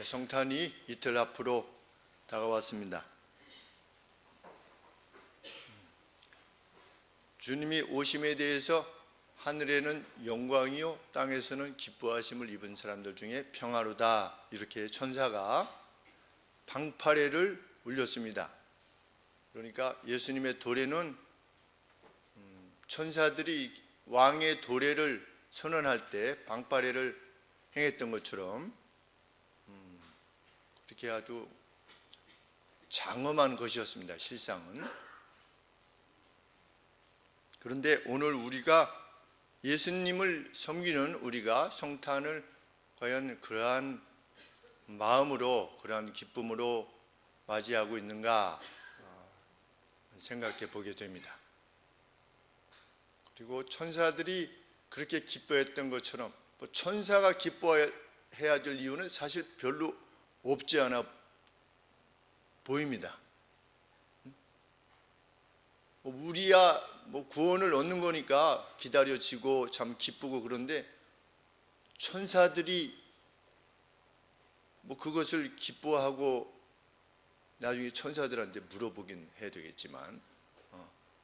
성탄이 이틀 앞으로 다가왔습니다. 주님이 오심에 대해서 하늘에는 영광이요 땅에서는 기뻐하심을 입은 사람들 중에 평화로다, 이렇게 천사가 방파레를 울렸습니다. 그러니까 예수님의 도래는 천사들이 왕의 도래를 선언할 때 방파레를 행했던 것처럼 그렇게 아주 장엄한 것이었습니다, 실상은. 그런데 오늘 우리가 예수님을 섬기는 우리가 성탄을 과연 그러한 마음으로, 그러한 기쁨으로 맞이하고 있는가 생각해 보게 됩니다. 그리고 천사들이 그렇게 기뻐했던 것처럼 천사가 기뻐해야 될 이유는 사실 별로 없지 않아 보입니다. 우리야 구원을 얻는 거니까 기다려지고 참 기쁘고, 그런데 천사들이 그것을 기뻐하고 나중에 천사들한테 물어보긴 해야 되겠지만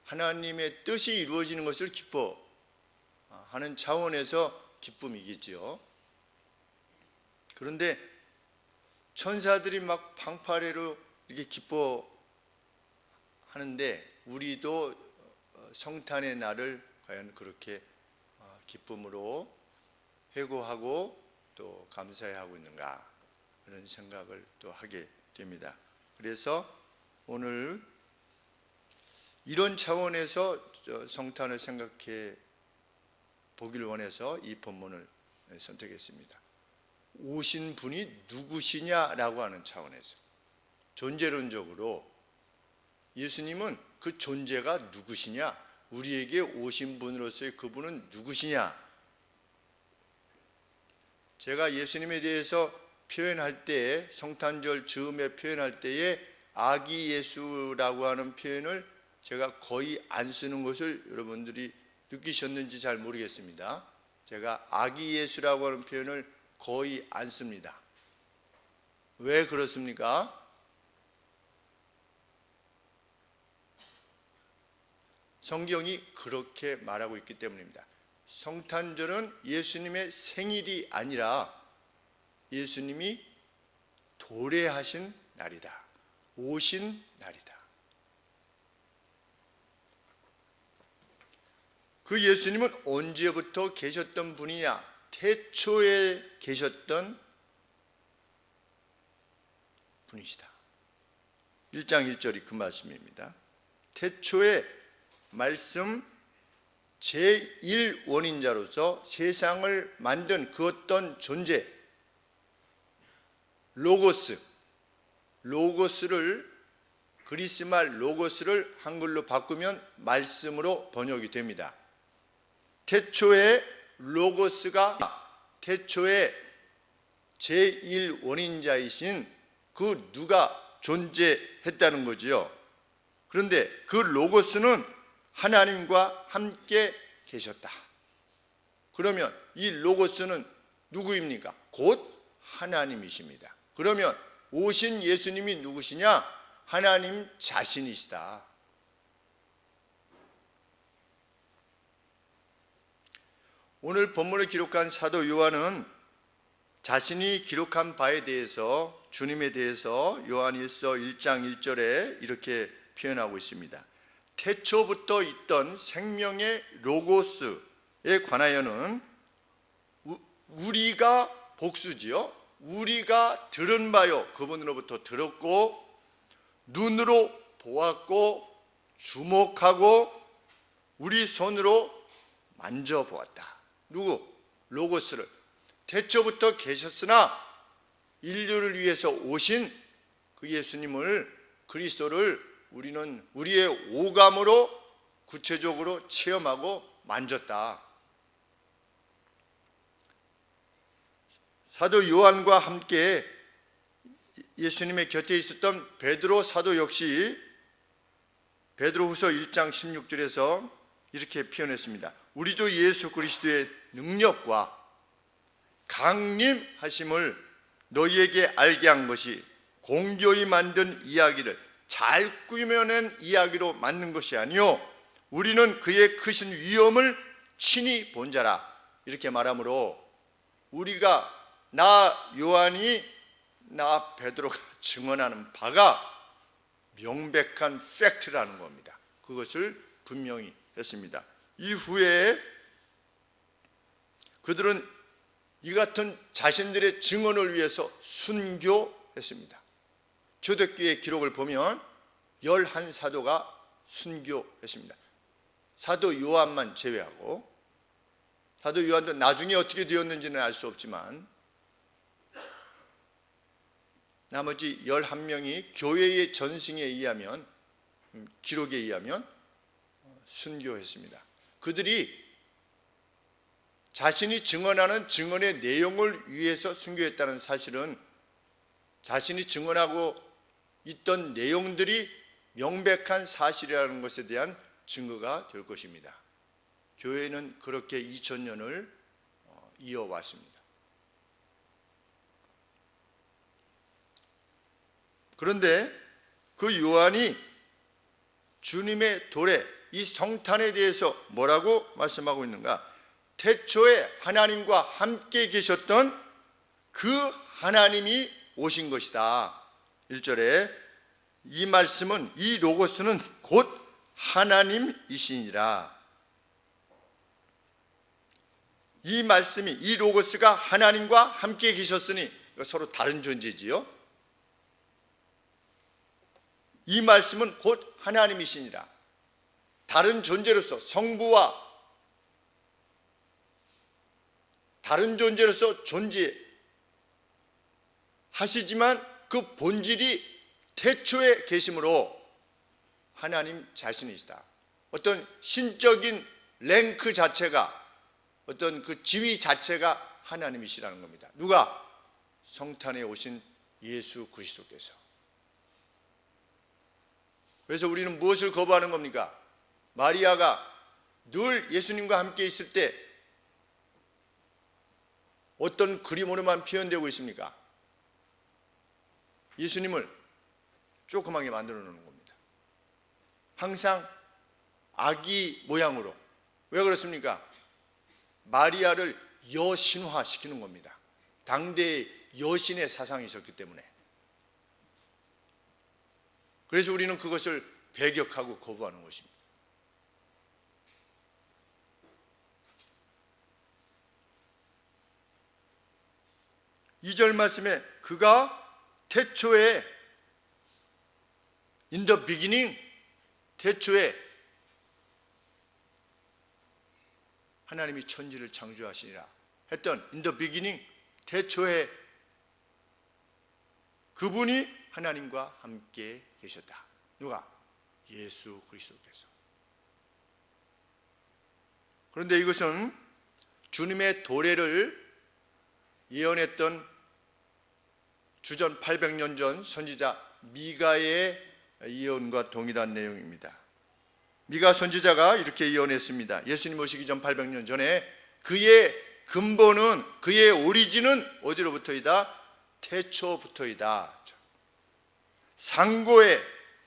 하나님의 뜻이 이루어지는 것을 기뻐하는 차원에서 기쁨이겠지요. 그런데 천사들이 막 방파레로 이렇게 기뻐하는데 우리도 성탄의 날을 과연 그렇게 기쁨으로 회고하고 또 감사해 하고 있는가, 그런 생각을 또 하게 됩니다. 그래서 오늘 이런 차원에서 성탄을 생각해 보기를 원해서 이 본문을 선택했습니다. 오신 분이 누구시냐라고 하는 차원에서, 존재론적으로 예수님은 그 존재가 누구시냐, 우리에게 오신 분으로서의 그분은 누구시냐. 제가 예수님에 대해서 표현할 때에, 성탄절 즈음에 표현할 때에 아기 예수라고 하는 표현을 제가 거의 안 쓰는 것을 여러분들이 느끼셨는지 잘 모르겠습니다. 제가 아기 예수라고 하는 표현을 거의 안 씁니다. 왜 그렇습니까? 성경이 그렇게 말하고 있기 때문입니다. 성탄절은 예수님의 생일이 아니라 예수님이 도래하신 날이다, 오신 날이다. 그 예수님은 언제부터 계셨던 분이냐? 태초에 계셨던 분이시다. 1장 1절이 그 말씀입니다. 태초에 말씀 제1원인자로서 세상을 만든 그 어떤 존재, 로고스를, 그리스말 로고스를 한글로 바꾸면 말씀으로 번역이 됩니다. 태초에 로고스가 태초에 제1원인자이신 그 누가 존재했다는 거지요. 그런데 그 로고스는 하나님과 함께 계셨다. 그러면 이 로고스는 누구입니까? 곧 하나님이십니다. 그러면 오신 예수님이 누구시냐? 하나님 자신이시다. 오늘 본문을 기록한 사도 요한은 자신이 기록한 바에 대해서, 주님에 대해서 요한일서 1장 1절에 이렇게 표현하고 있습니다. 태초부터 있던 생명의 로고스에 관하여는 우리가, 복수지요, 우리가 들은 바요, 그분으로부터 들었고 눈으로 보았고 주목하고 우리 손으로 만져보았다. 누구? 로고스를. 태초부터 계셨으나 인류를 위해서 오신 그 예수님을, 그리스도를 우리는 우리의 오감으로 구체적으로 체험하고 만졌다. 사도 요한과 함께 예수님의 곁에 있었던 베드로 사도 역시 베드로후서 1장 16절에서 이렇게 표현했습니다. 우리 주 예수 그리스도의 능력과 강림하심을 너희에게 알게 한 것이 공교히 만든 이야기를 잘 꾸며낸 이야기로 만든 것이 아니요 우리는 그의 크신 위엄을 친히 본 자라. 이렇게 말하므로 우리가 나 요한이 나 베드로가 증언하는 바가 명백한 팩트라는 겁니다. 그것을 분명히 했습니다. 이후에 그들은 이 같은 자신들의 증언을 위해서 순교했습니다. 초대교회 기록을 보면 11사도가 순교했습니다. 사도 요한만 제외하고, 사도 요한도 나중에 어떻게 되었는지는 알 수 없지만 나머지 11명이 교회의 전승에 의하면, 기록에 의하면 순교했습니다. 그들이 자신이 증언하는 증언의 내용을 위해서 순교했다는 사실은 자신이 증언하고 있던 내용들이 명백한 사실이라는 것에 대한 증거가 될 것입니다. 교회는 그렇게 2000년을 이어왔습니다. 그런데 그 요한이 주님의 도래, 이 성탄에 대해서 뭐라고 말씀하고 있는가? 태초에 하나님과 함께 계셨던 그 하나님이 오신 것이다. 1절에 이 말씀은, 이 로고스는 곧 하나님이시니라. 이 말씀이, 이 로고스가 하나님과 함께 계셨으니 서로 다른 존재지요. 이 말씀은 곧 하나님이시니라. 다른 존재로서, 성부와 다른 존재로서 존재하시지만 그 본질이 태초에 계심으로 하나님 자신이시다. 어떤 신적인 랭크 자체가, 어떤 그 지위 자체가 하나님이시라는 겁니다. 누가? 성탄에 오신 예수 그리스도께서. 그래서 우리는 무엇을 거부하는 겁니까? 마리아가 늘 예수님과 함께 있을 때 어떤 그림으로만 표현되고 있습니까? 예수님을 조그맣게 만들어 놓는 겁니다. 항상 아기 모양으로. 왜 그렇습니까? 마리아를 여신화시키는 겁니다. 당대의 여신의 사상이 있었기 때문에. 그래서 우리는 그것을 배격하고 거부하는 것입니다. 2절 말씀에 그가 태초에 in the beginning, 태초에 하나님이 천지를 창조하시니라 했던 in the beginning, 태초에 그분이 하나님과 함께 계셨다. 누가? 예수 그리스도께서. 그런데 이것은 주님의 도래를 예언했던 주전 800년 전 선지자 미가의 예언과 동일한 내용입니다. 미가 선지자가 이렇게 예언했습니다. 예수님 오시기 전 800년 전에 그의 근본은, 그의 오리진은 어디로부터이다? 태초부터이다.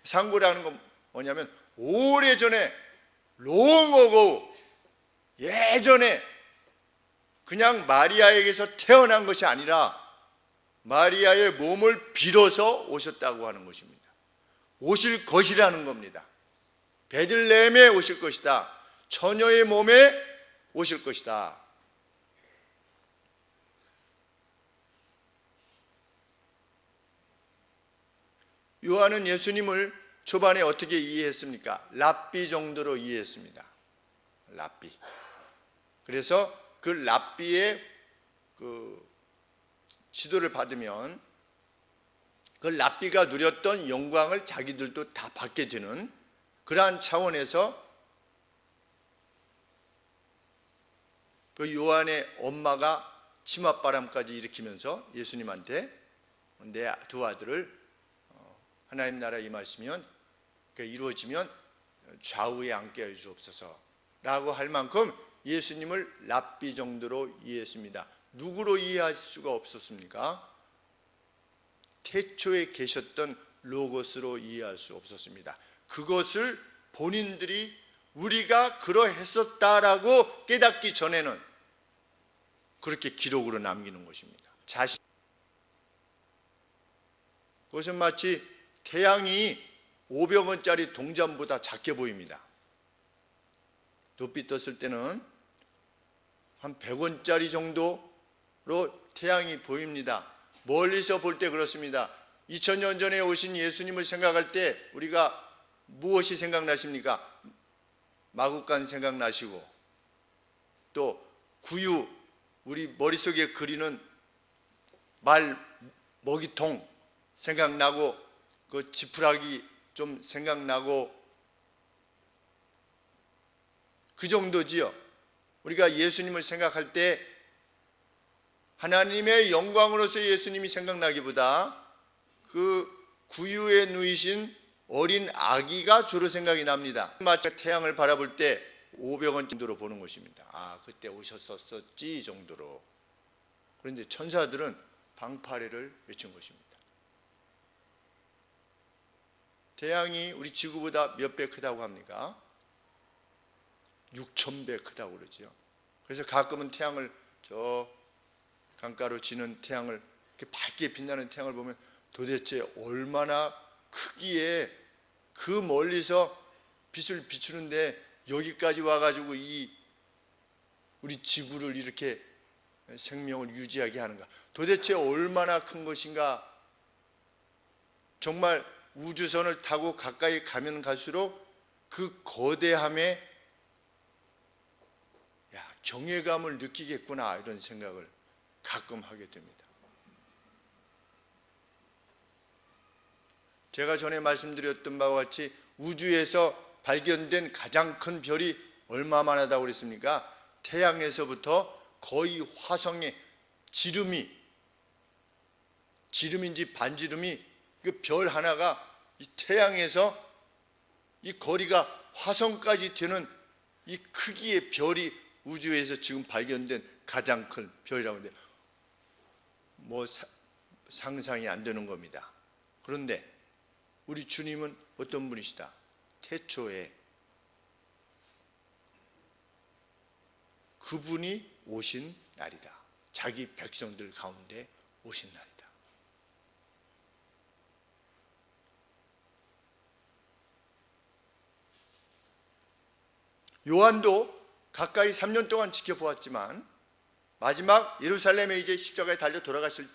상고라는 건 뭐냐면 오래전에, long ago, 예전에 그냥 마리아에게서 태어난 것이 아니라 마리아의 몸을 빌어서 오셨다고 하는 것입니다. 오실 것이라는 겁니다. 베들레헴에 오실 것이다. 처녀의 몸에 오실 것이다. 요한은 예수님을 초반에 어떻게 이해했습니까? 랍비 정도로 이해했습니다. 랍비. 그래서 그 랍비의 그 지도를 받으면 그 랍비가 누렸던 영광을 자기들도 다 받게 되는 그러한 차원에서 그 요한의 엄마가 치맛바람까지 일으키면서 예수님한테 내 두 아들을 하나님 나라에 임하시면 이루어지면 좌우에 앉게 해 주옵소서 라고 할 만큼 예수님을 랍비 정도로 이해했습니다. 누구로 이해할 수가 없었습니까? 태초에 계셨던 로고스로 이해할 수 없었습니다. 그것을 본인들이 우리가 그러했었다라고 깨닫기 전에는 그렇게 기록으로 남기는 것입니다. 그것은 마치 태양이 500원짜리 동전보다 작게 보입니다. 높이 떴을 때는 한 100원짜리 정도로 태양이 보입니다. 멀리서 볼 때 그렇습니다. 2000년 전에 오신 예수님을 생각할 때 우리가 무엇이 생각나십니까? 마구간 생각나시고, 또 구유, 우리 머릿속에 그리는 말 먹이통 생각나고, 그 지푸라기 좀 생각나고, 그 정도지요. 우리가 예수님을 생각할 때 하나님의 영광으로서 예수님이 생각나기보다 그 구유에 누이신 어린 아기가 주로 생각이 납니다. 마치 태양을 바라볼 때 500원 정도로 보는 것입니다. 아, 그때 오셨었지 정도로. 그런데 천사들은 방파레를 외친 것입니다. 태양이 우리 지구보다 몇 배 크다고 합니까? 6,000배 크다고 그러지요. 그래서 가끔은 태양을, 저 강가로 지는 태양을, 이렇게 밝게 빛나는 태양을 보면 도대체 얼마나 크기에 그 멀리서 빛을 비추는데 여기까지 와가지고 이 우리 지구를 이렇게 생명을 유지하게 하는가, 도대체 얼마나 큰 것인가. 정말 우주선을 타고 가까이 가면 갈수록 그 거대함에 경외감을 느끼겠구나, 이런 생각을 가끔 하게 됩니다. 제가 전에 말씀드렸던 바와 같이 우주에서 발견된 가장 큰 별이 얼마만하다고 그랬습니까? 태양에서부터 거의 화성의 지름인지 반지름이, 그 별 하나가 이 태양에서 이 거리가 화성까지 되는 이 크기의 별이 우주에서 지금 발견된 가장 큰 별이라고 하는데, 상상이 안 되는 겁니다. 그런데 우리 주님은 어떤 분이시다? 태초에 그분이 오신 날이다. 자기 백성들 가운데 오신 날이다. 요한도 가까이 3년 동안 지켜보았지만 마지막 예루살렘에 이제 십자가에 달려 돌아가실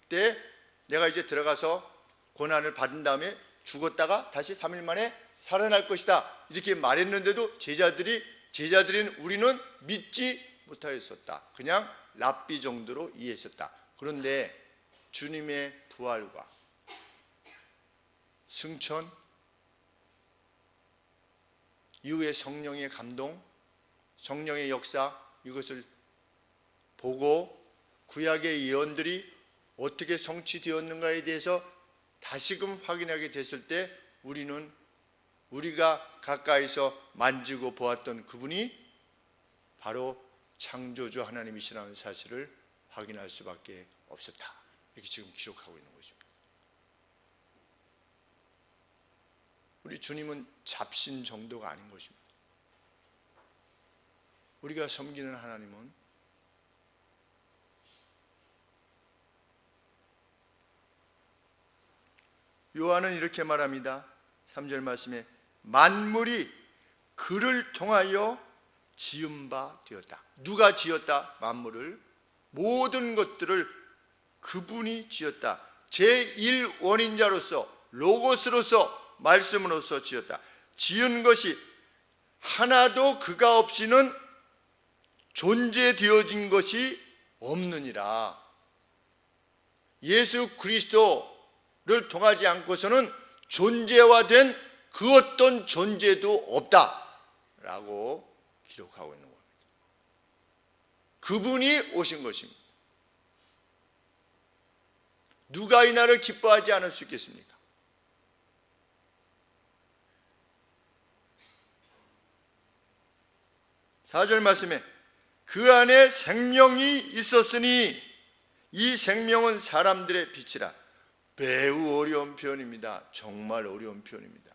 때 내가 이제 들어가서 고난을 받은 다음에 죽었다가 다시 3일 만에 살아날 것이다, 이렇게 말했는데도 제자들인 우리는 믿지 못하였었다. 그냥 랍비 정도로 이해했었다. 그런데 주님의 부활과 승천 이후에 성령의 감동, 성령의 역사, 이것을 보고 구약의 예언들이 어떻게 성취되었는가에 대해서 다시금 확인하게 됐을 때 우리가 가까이서 만지고 보았던 그분이 바로 창조주 하나님이시라는 사실을 확인할 수밖에 없었다. 이렇게 지금 기록하고 있는 것입니다. 우리 주님은 잡신 정도가 아닌 것입니다. 우리가 섬기는 하나님은 요한은 이렇게 말합니다. 3절 말씀에 만물이 그를 통하여 지은 바 되었다. 누가 지었다? 만물을, 모든 것들을 그분이 지었다. 제1원인자로서 로고스로서 말씀으로서 지었다. 지은 것이 하나도 그가 없이는 존재되어진 것이 없느니라. 예수 그리스도를 통하지 않고서는 존재화된 그 어떤 존재도 없다라고 기록하고 있는 겁니다. 그분이 오신 것입니다. 누가 이 날을 기뻐하지 않을 수 있겠습니까? 사절 말씀에 그 안에 생명이 있었으니 이 생명은 사람들의 빛이라. 매우 어려운 표현입니다. 정말 어려운 표현입니다.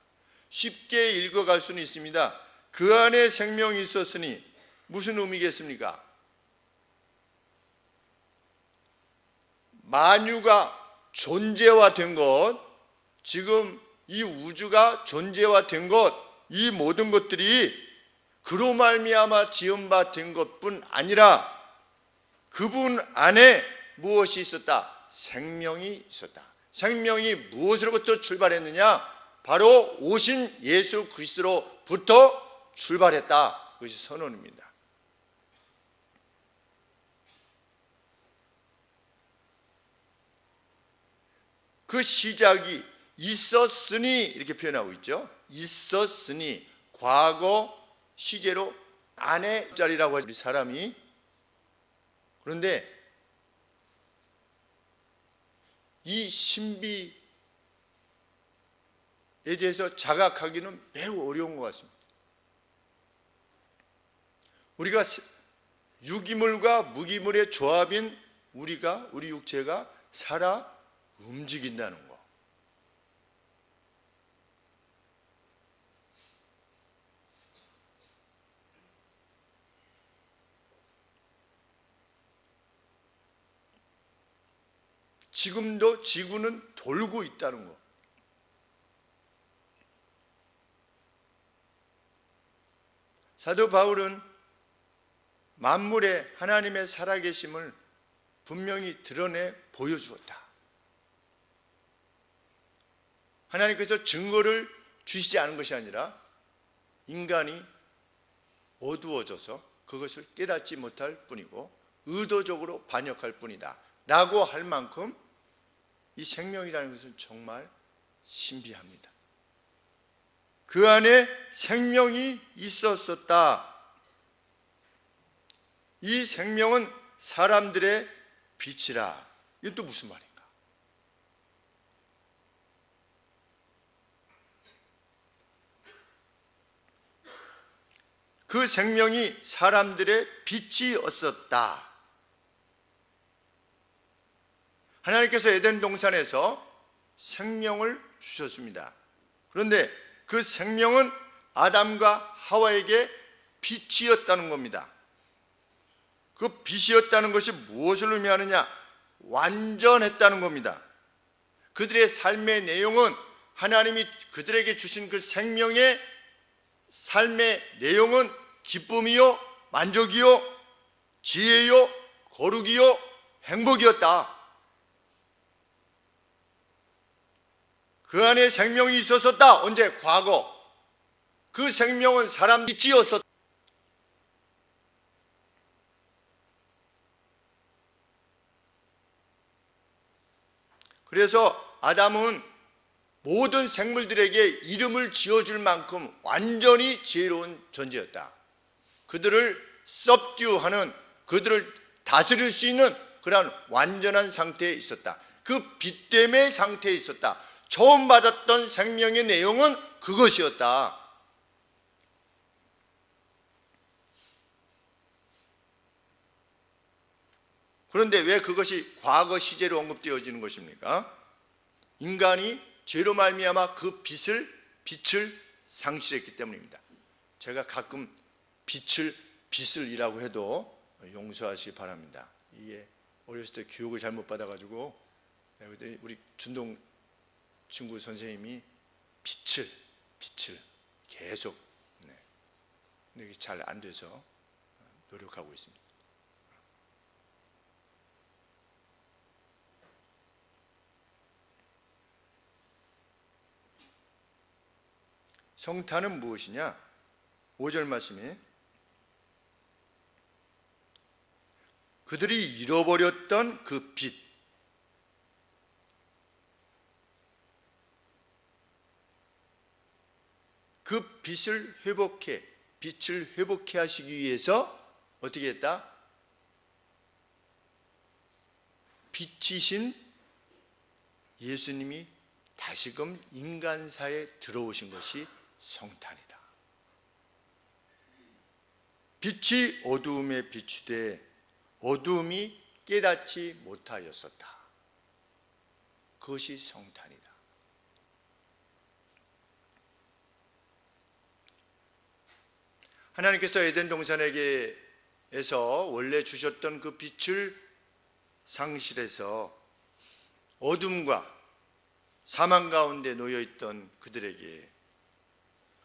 쉽게 읽어갈 수는 있습니다. 그 안에 생명이 있었으니 무슨 의미겠습니까? 만유가 존재화된 것, 지금 이 우주가 존재화된 것, 이 모든 것들이 그로 말미암아 지음바 된 것뿐 아니라 그분 안에 무엇이 있었다? 생명이 있었다. 생명이 무엇으로부터 출발했느냐? 바로 오신 예수 그리스도로부터 출발했다. 그것이 선언입니다. 그 시작이 있었으니 이렇게 표현하고 있죠. 있었으니 과거 시제로 안에 자리라고 하죠. 우리 사람이. 그런데 이 신비에 대해서 자각하기는 매우 어려운 것 같습니다. 우리가 유기물과 무기물의 조합인 우리 육체가 살아 움직인다는 거. 지금도 지구는 돌고 있다는 거. 사도 바울은 만물에 하나님의 살아계심을 분명히 드러내 보여주었다. 하나님께서 증거를 주시지 않은 것이 아니라 인간이 어두워져서 그것을 깨닫지 못할 뿐이고 의도적으로 반역할 뿐이다 라고 할 만큼 이 생명이라는 것은 정말 신비합니다. 그 안에 생명이 있었었다. 이 생명은 사람들의 빛이라. 이건 또 무슨 말인가? 그 생명이 사람들의 빛이었었다. 하나님께서 에덴 동산에서 생명을 주셨습니다. 그런데 그 생명은 아담과 하와에게 빛이었다는 겁니다. 그 빛이었다는 것이 무엇을 의미하느냐? 완전했다는 겁니다. 그들의 삶의 내용은 하나님이 그들에게 주신 그 생명의 삶의 내용은 기쁨이요, 만족이요, 지혜요, 거룩이요, 행복이었다. 그 안에 생명이 있었었다. 언제? 과거. 그 생명은 사람 빛이었었다. 그래서 아담은 모든 생물들에게 이름을 지어줄 만큼 완전히 지혜로운 존재였다. 그들을 subdue하는, 그들을 다스릴 수 있는 그러한 완전한 상태에 있었다. 그 빛됨의 상태에 있었다. 처음 받았던 생명의 내용은 그것이었다. 그런데 왜 그것이 과거 시제로 언급되어지는 것입니까? 인간이 죄로 말미암아 그 빛을 상실했기 때문입니다. 제가 가끔 빛을이라고 해도 용서하시기 바랍니다. 이게 어렸을 때 교육을 잘못 받아가지고 우리 준동 친구 선생님이 빛을 계속 근데 이게 잘 안 돼서 노력하고 있습니다. 성탄은 무엇이냐? 5절 말씀에 그들이 잃어버렸던 그 빛, 그 빛을 회복해 하시기 위해서 어떻게 했다? 빛이신 예수님이 다시금 인간사에 들어오신 것이 성탄이다. 빛이 어두움에 비추되 어두움이 깨닫지 못하였었다. 그것이 성탄이다. 하나님께서 에덴 동산에게에서 원래 주셨던 그 빛을 상실해서 어둠과 사망 가운데 놓여있던 그들에게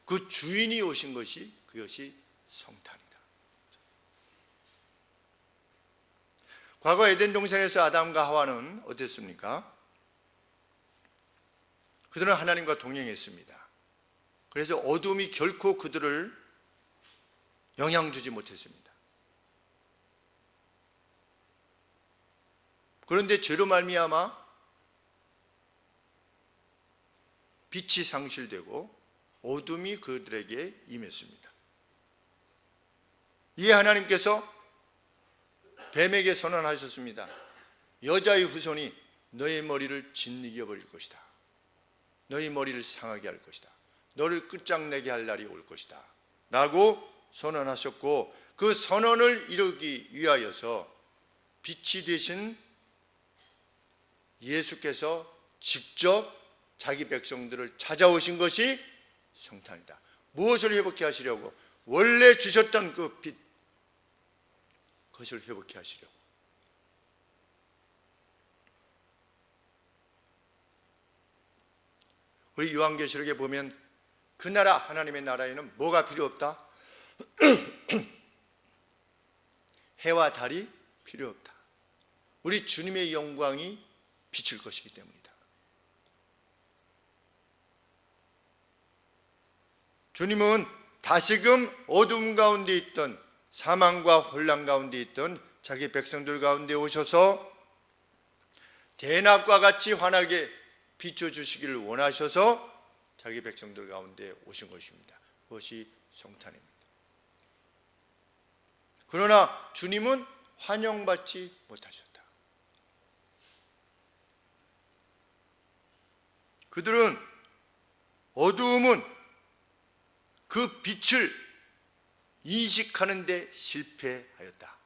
그 주인이 오신 것이, 그것이 성탄이다. 과거 에덴 동산에서 아담과 하와는 어땠습니까? 그들은 하나님과 동행했습니다. 그래서 어둠이 결코 그들을 영향 주지 못했습니다. 그런데 죄로 말미암아 빛이 상실되고 어둠이 그들에게 임했습니다. 이에 하나님께서 뱀에게 선언하셨습니다. 여자의 후손이 너의 머리를 짓이겨 버릴 것이다. 너의 머리를 상하게 할 것이다. 너를 끝장내게 할 날이 올 것이다 라고 선언하셨고, 그 선언을 이루기 위하여서 빛이 되신 예수께서 직접 자기 백성들을 찾아오신 것이 성탄이다. 무엇을 회복케 하시려고? 원래 주셨던 그 빛, 그것을 회복케 하시려고. 우리 요한계시록에 보면 그 나라, 하나님의 나라에는 뭐가 필요 없다? 해와 달이 필요 없다. 우리 주님의 영광이 비칠 것이기 때문이다. 주님은 다시금 어둠 가운데 있던, 사망과 혼란 가운데 있던 자기 백성들 가운데 오셔서 대낮과 같이 환하게 비춰주시기를 원하셔서 자기 백성들 가운데 오신 것입니다. 그것이 성탄입니다. 그러나 주님은 환영받지 못하셨다. 그들은, 어두움은 그 빛을 인식하는 데 실패하였다.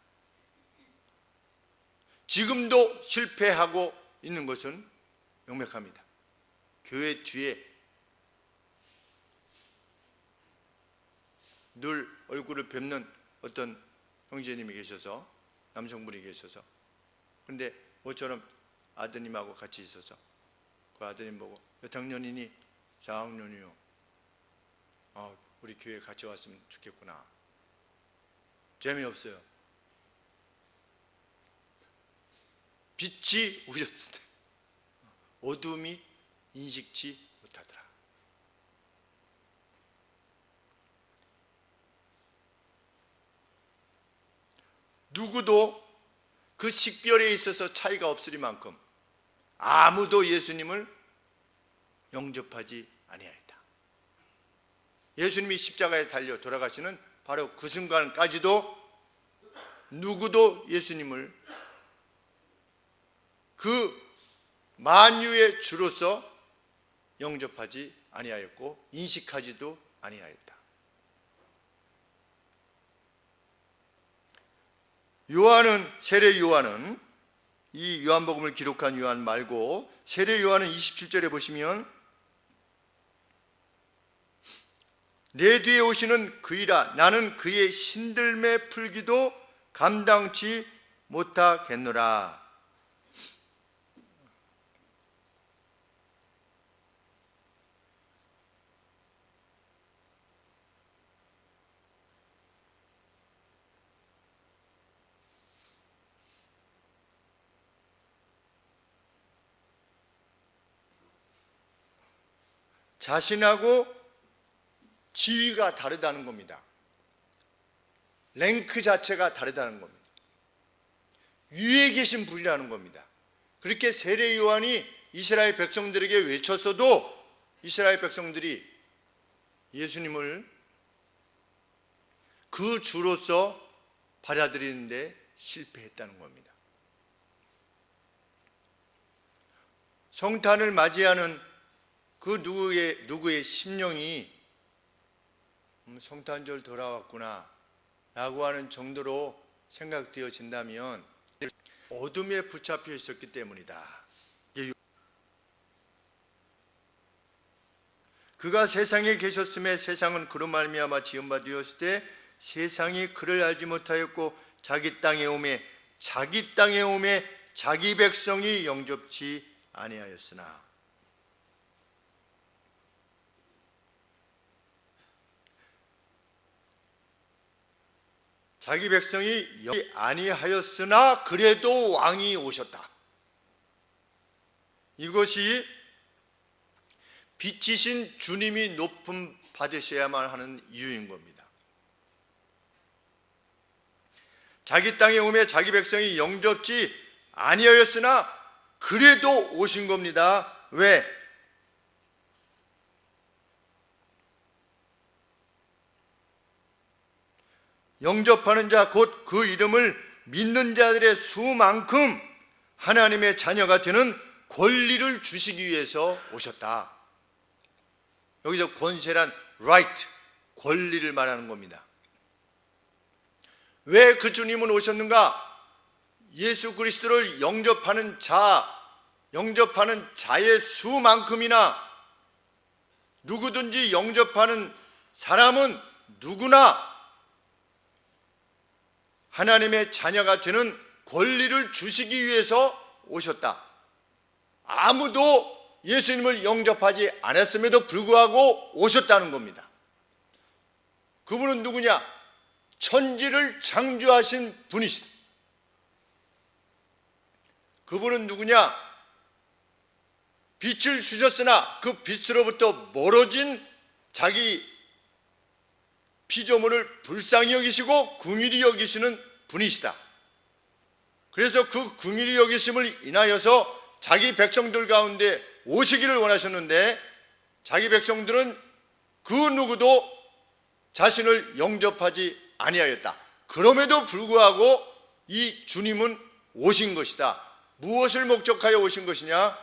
지금도 실패하고 있는 것은 명백합니다. 교회 뒤에 늘 얼굴을 뵙는 어떤 형제님이 계셔서, 남성분이 계셔서, 근데 모처럼 아드님하고 같이 있어서 그 아드님 보고 몇 학년이니? 4학년이요. 우리 교회 같이 왔으면 좋겠구나. 재미없어요. 빛이 우렸을 때 어둠이 인식치 못하더라. 누구도 그 식별에 있어서 차이가 없으리만큼 아무도 예수님을 영접하지 아니하였다. 예수님이 십자가에 달려 돌아가시는 바로 그 순간까지도 누구도 예수님을 그 만유의 주로서 영접하지 아니하였고 인식하지도 아니하였다. 세례 요한은, 이 요한복음을 기록한 요한 말고 세례 요한은 27절에 보시면 내 뒤에 오시는 그이라 나는 그의 신들매 풀기도 감당치 못하겠노라. 자신하고 지위가 다르다는 겁니다. 랭크 자체가 다르다는 겁니다. 위에 계신 분이라는 겁니다. 그렇게 세례 요한이 이스라엘 백성들에게 외쳤어도 이스라엘 백성들이 예수님을 그 주로서 받아들이는데 실패했다는 겁니다. 성탄을 맞이하는 그 누구의 심령이 성탄절 돌아왔구나 라고 하는 정도로 생각되어진다면 어둠에 붙잡혀 있었기 때문이다. 그가 세상에 계셨음에 세상은 그로 말미암아 지은 바 되었을 때 세상이 그를 알지 못하였고 자기 땅에 오매 자기 백성이 영접치 아니하였으나 자기 백성이 영접치 아니하였으나 그래도 왕이 오셨다. 이것이 빛이신 주님이 높임 받으셔야만 하는 이유인 겁니다. 자기 땅에 오매 자기 백성이 영접지 아니하였으나 그래도 오신 겁니다. 왜? 영접하는 자 곧 그 이름을 믿는 자들의 수만큼 하나님의 자녀가 되는 권리를 주시기 위해서 오셨다. 여기서 권세란 right, 권리를 말하는 겁니다. 왜 그 주님은 오셨는가? 예수 그리스도를 영접하는 자의 수만큼이나 누구든지 영접하는 사람은 누구나 하나님의 자녀가 되는 권리를 주시기 위해서 오셨다. 아무도 예수님을 영접하지 않았음에도 불구하고 오셨다는 겁니다. 그분은 누구냐? 천지를 창조하신 분이시다. 그분은 누구냐? 빛을 주셨으나 그 빛으로부터 멀어진 자기 피조물을 불쌍히 여기시고 긍휼히 여기시는 분이시다. 그래서 그 긍휼히 여기심을 인하여서 자기 백성들 가운데 오시기를 원하셨는데 자기 백성들은 그 누구도 자신을 영접하지 아니하였다. 그럼에도 불구하고 이 주님은 오신 것이다. 무엇을 목적하여 오신 것이냐?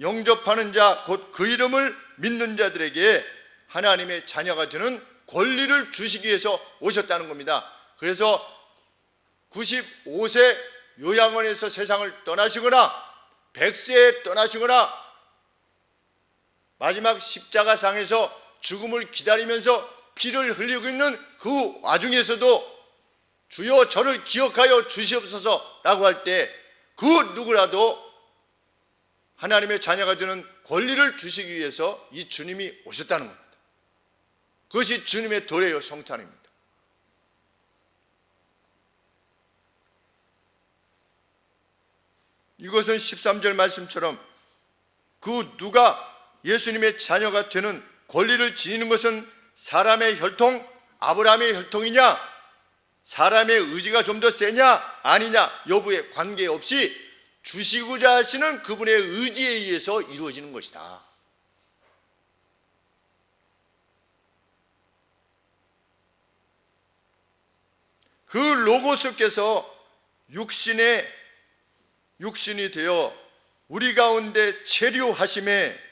영접하는 자 곧 그 이름을 믿는 자들에게 하나님의 자녀가 되는 권리를 주시기 위해서 오셨다는 겁니다. 그래서 95세 요양원에서 세상을 떠나시거나 100세에 떠나시거나 마지막 십자가상에서 죽음을 기다리면서 피를 흘리고 있는 그 와중에서도 주여 저를 기억하여 주시옵소서 라고 할 때 그 누구라도 하나님의 자녀가 되는 권리를 주시기 위해서 이 주님이 오셨다는 겁니다. 그것이 주님의 도래요 성탄입니다. 이것은 13절 말씀처럼 그 누가 예수님의 자녀가 되는 권리를 지니는 것은 사람의 혈통, 아브라함의 혈통이냐, 사람의 의지가 좀 더 세냐 아니냐 여부에 관계없이 주시고자 하시는 그분의 의지에 의해서 이루어지는 것이다. 그 로고스께서 육신이 되어 우리 가운데 체류하심에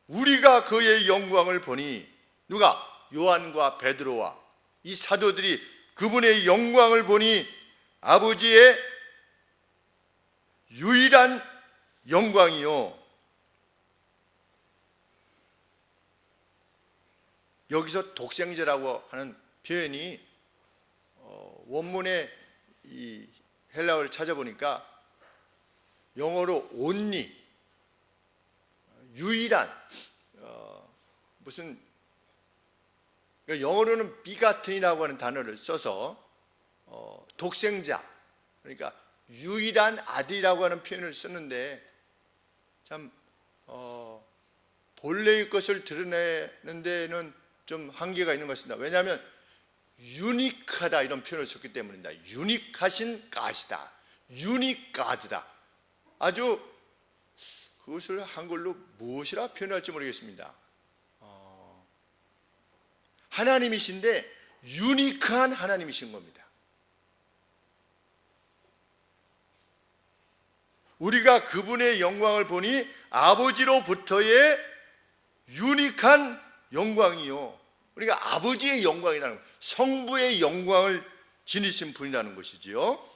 우리가 그의 영광을 보니 누가? 요한과 베드로와 이 사도들이 그분의 영광을 보니 아버지의 유일한 영광이요. 여기서 독생자라고 하는 표현이 원문의 이 헬라어를 찾아보니까 영어로 only, 유일한, 영어로는 begatten이라고 하는 단어를 써서 독생자, 그러니까 유일한 아들이라고 하는 표현을 쓰는데 참 본래의 것을 드러내는 데는 좀 한계가 있는 것 같습니다. 왜냐하면 유니크하다 이런 표현을 썼기 때문입니다. 유니크하신 가시다, 유니크하다. 아주 그것을 한글로 무엇이라 표현할지 모르겠습니다. 하나님이신데 유니크한 하나님이신 겁니다. 우리가 그분의 영광을 보니 아버지로부터의 유니크한 영광이요. 우리가 아버지의 영광이라는 것, 성부의 영광을 지니신 분이라는 것이지요.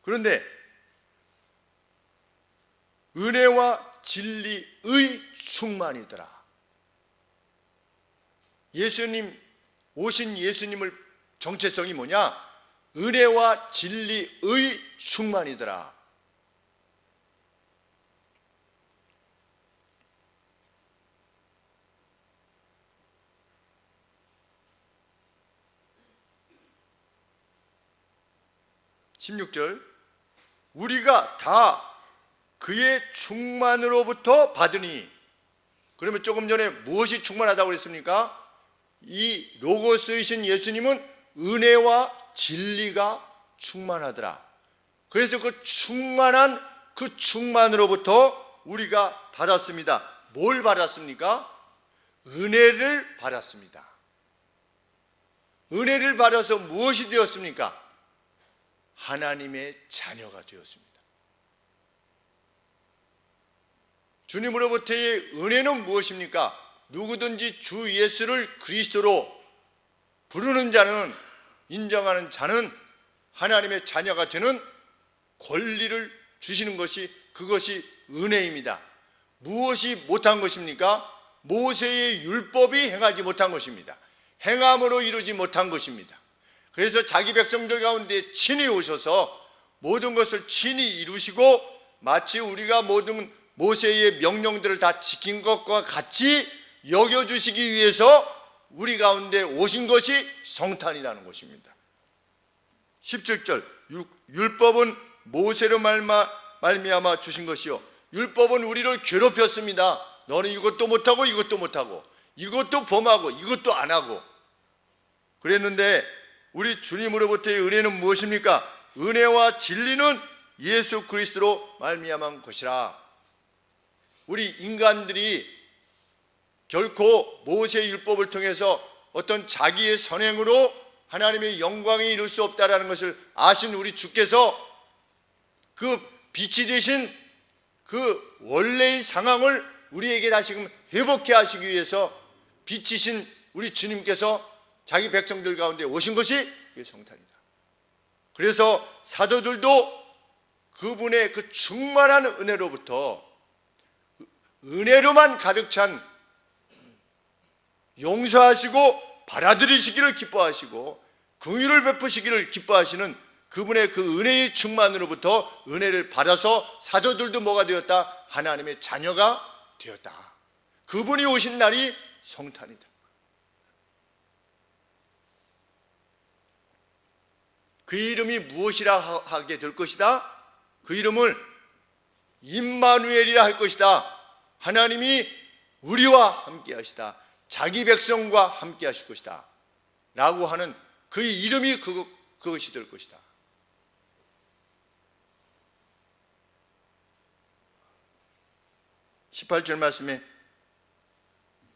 그런데 은혜와 진리의 충만이더라. 오신 예수님을 정체성이 뭐냐? 은혜와 진리의 충만이더라. (16절) 우리가 다 그의 충만으로부터 받으니. 그러면 조금 전에 무엇이 충만하다고 그랬습니까? 이 로고스이신 예수님은 은혜와 진리가 충만하더라. 그래서 그 충만한 그 충만으로부터 우리가 받았습니다. 뭘 받았습니까? 은혜를 받았습니다. 은혜를 받아서 무엇이 되었습니까? 하나님의 자녀가 되었습니다. 주님으로부터의 은혜는 무엇입니까? 누구든지 주 예수를 그리스도로 부르는 자는, 인정하는 자는 하나님의 자녀가 되는 권리를 주시는 것이, 그것이 은혜입니다. 무엇이 못한 것입니까? 모세의 율법이 행하지 못한 것입니다. 행함으로 이루지 못한 것입니다. 그래서 자기 백성들 가운데 친히 오셔서 모든 것을 친히 이루시고, 마치 우리가 모든 모세의 명령들을 다 지킨 것과 같이 여겨주시기 위해서 우리 가운데 오신 것이 성탄이라는 것입니다. 17절 율법은 모세로 말미암아 주신 것이요, 율법은 우리를 괴롭혔습니다. 너는 이것도 못하고 이것도 못하고 이것도 범하고 이것도 안 하고 그랬는데, 우리 주님으로부터의 은혜는 무엇입니까? 은혜와 진리는 예수 그리스도로 말미암은 것이라. 우리 인간들이 결코 모세의 율법을 통해서 어떤 자기의 선행으로 하나님의 영광에 이룰 수 없다라는 것을 아신 우리 주께서 그 빛이 되신 그 원래의 상황을 우리에게 다시금 회복해 하시기 위해서 빛이신 우리 주님께서 자기 백성들 가운데 오신 것이 성탄이다. 그래서 사도들도 그분의 그 충만한 은혜로부터, 은혜로만 가득 찬, 용서하시고 받아들이시기를 기뻐하시고 긍휼을 베푸시기를 기뻐하시는 그분의 그 은혜의 충만으로부터 은혜를 받아서 사도들도 뭐가 되었다? 하나님의 자녀가 되었다. 그분이 오신 날이 성탄이다. 그 이름이 무엇이라 하게 될 것이다? 그 이름을 임마누엘이라 할 것이다. 하나님이 우리와 함께 하시다. 자기 백성과 함께 하실 것이다 라고 하는 그 이름이 그것이 될 것이다. (18절) 말씀에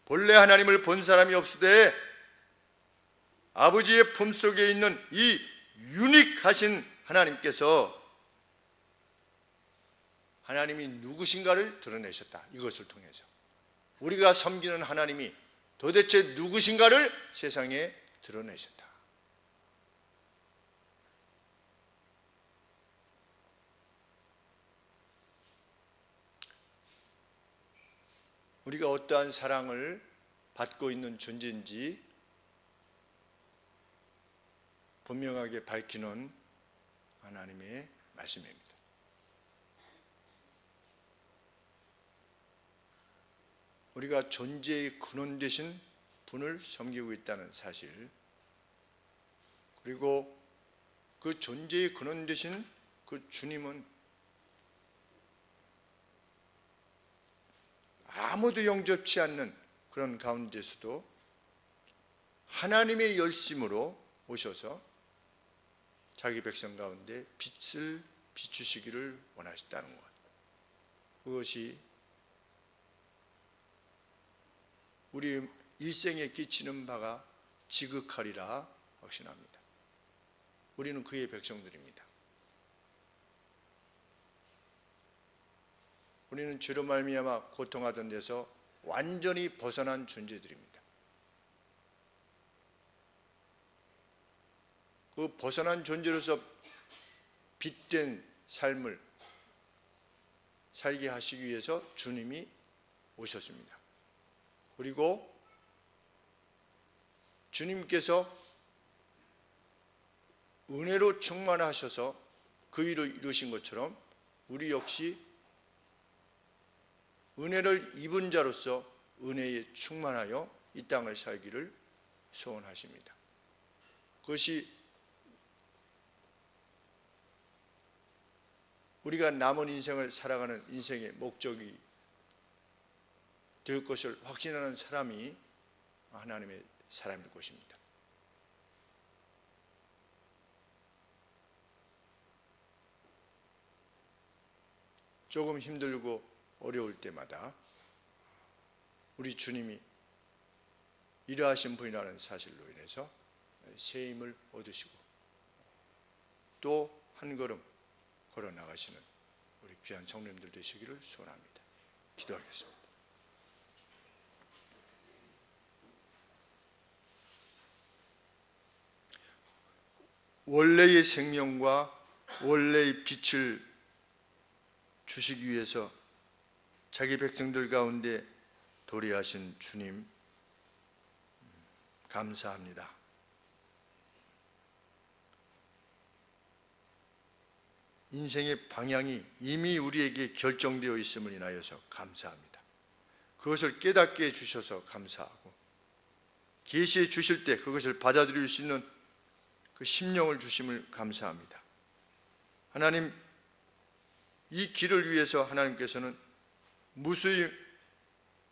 본래 하나님을 본 사람이 없으되 아버지의 품속에 있는 이 유닉하신 하나님께서 하나님이 누구신가를 드러내셨다. 이것을 통해서 우리가 섬기는 하나님이 도대체 누구신가를 세상에 드러내셨다. 우리가 어떠한 사랑을 받고 있는 존재인지 분명하게 밝히는 하나님의 말씀입니다. 우리가 존재의 근원 되신 분을 섬기고 있다는 사실, 그리고 그 존재의 근원 되신 그 주님은 아무도 영접치 않는 그런 가운데서도 하나님의 열심으로 오셔서 자기 백성 가운데 빛을 비추시기를 원하셨다는 것. 그것이 우리 일생에 끼치는 바가 지극하리라 확신합니다. 우리는 그의 백성들입니다. 우리는 죄로 말미암아 고통하던 데서 완전히 벗어난 존재들입니다. 그 벗어난 존재로서 빛된 삶을 살게 하시기 위해서 주님이 오셨습니다. 그리고 주님께서 은혜로 충만하셔서 그 일을 이루신 것처럼 우리 역시 은혜를 입은 자로서 은혜에 충만하여 이 땅을 살기를 소원하십니다. 그것이 우리가 남은 인생을 살아가는 인생의 목적이 될 것을 확신하는 사람이 하나님의 사람일 것입니다. 조금 힘들고 어려울 때마다 우리 주님이 일하신 분이라는 사실로 인해서 새 힘을 얻으시고 또 한 걸음 걸어 나가시는 우리 귀한 성도님들 되시기를 소원합니다. 기도하겠습니다. 원래의 생명과 원래의 빛을 주시기 위해서 자기 백성들 가운데 도래하신 주님 감사합니다. 인생의 방향이 이미 우리에게 결정되어 있음을 인하여서 감사합니다. 그것을 깨닫게 해주셔서 감사하고 계시해 주실 때 그것을 받아들일 수 있는 그 심령을 주심을 감사합니다. 하나님, 이 길을 위해서 하나님께서는 무수히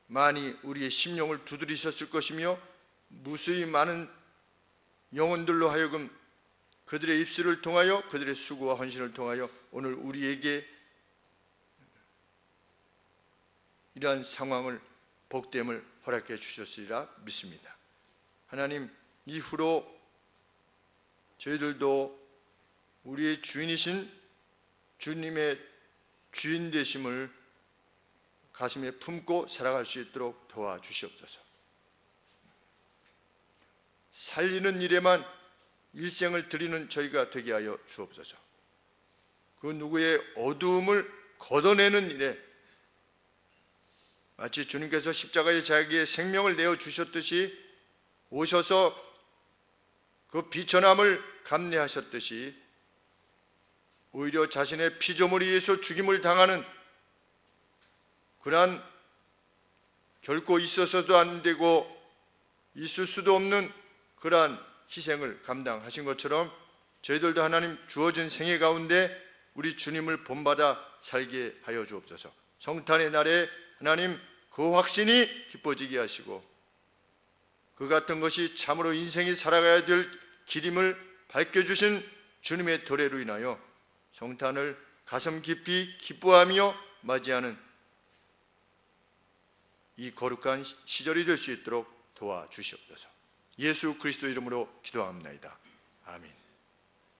많이 우리의 심령을 두드리셨을 것이며 무수히 많은 영혼들로 하여금 그들의 입술을 통하여 그들의 수고와 헌신을 통하여 오늘 우리에게 이러한 상황을 복됨을 허락해 주셨으리라 믿습니다. 하나님, 이후로 저희들도 우리의 주인이신 주님의 주인 되심을 가슴에 품고 살아갈 수 있도록 도와주시옵소서. 살리는 일에만 일생을 드리는 저희가 되게 하여 주옵소서. 그 누구의 어두움을 걷어내는 일에 마치 주님께서 십자가에 자기의 생명을 내어주셨듯이 오셔서 그 비천함을 감내하셨듯이 오히려 자신의 피조물에 의해서 죽임을 당하는 그러한 결코 있어서도 안 되고 있을 수도 없는 그러한 희생을 감당하신 것처럼 저희들도 하나님 주어진 생애 가운데 우리 주님을 본받아 살게 하여 주옵소서. 성탄의 날에 하나님 그 확신이 기뻐지게 하시고 그 같은 것이 참으로 인생이 살아가야 될 길임을 밝혀주신 주님의 도래로 인하여 성탄을 가슴 깊이 기뻐하며 맞이하는 이 거룩한 시절이 될 수 있도록 도와주시옵소서. 예수 그리스도 이름으로 기도합니다. 아멘.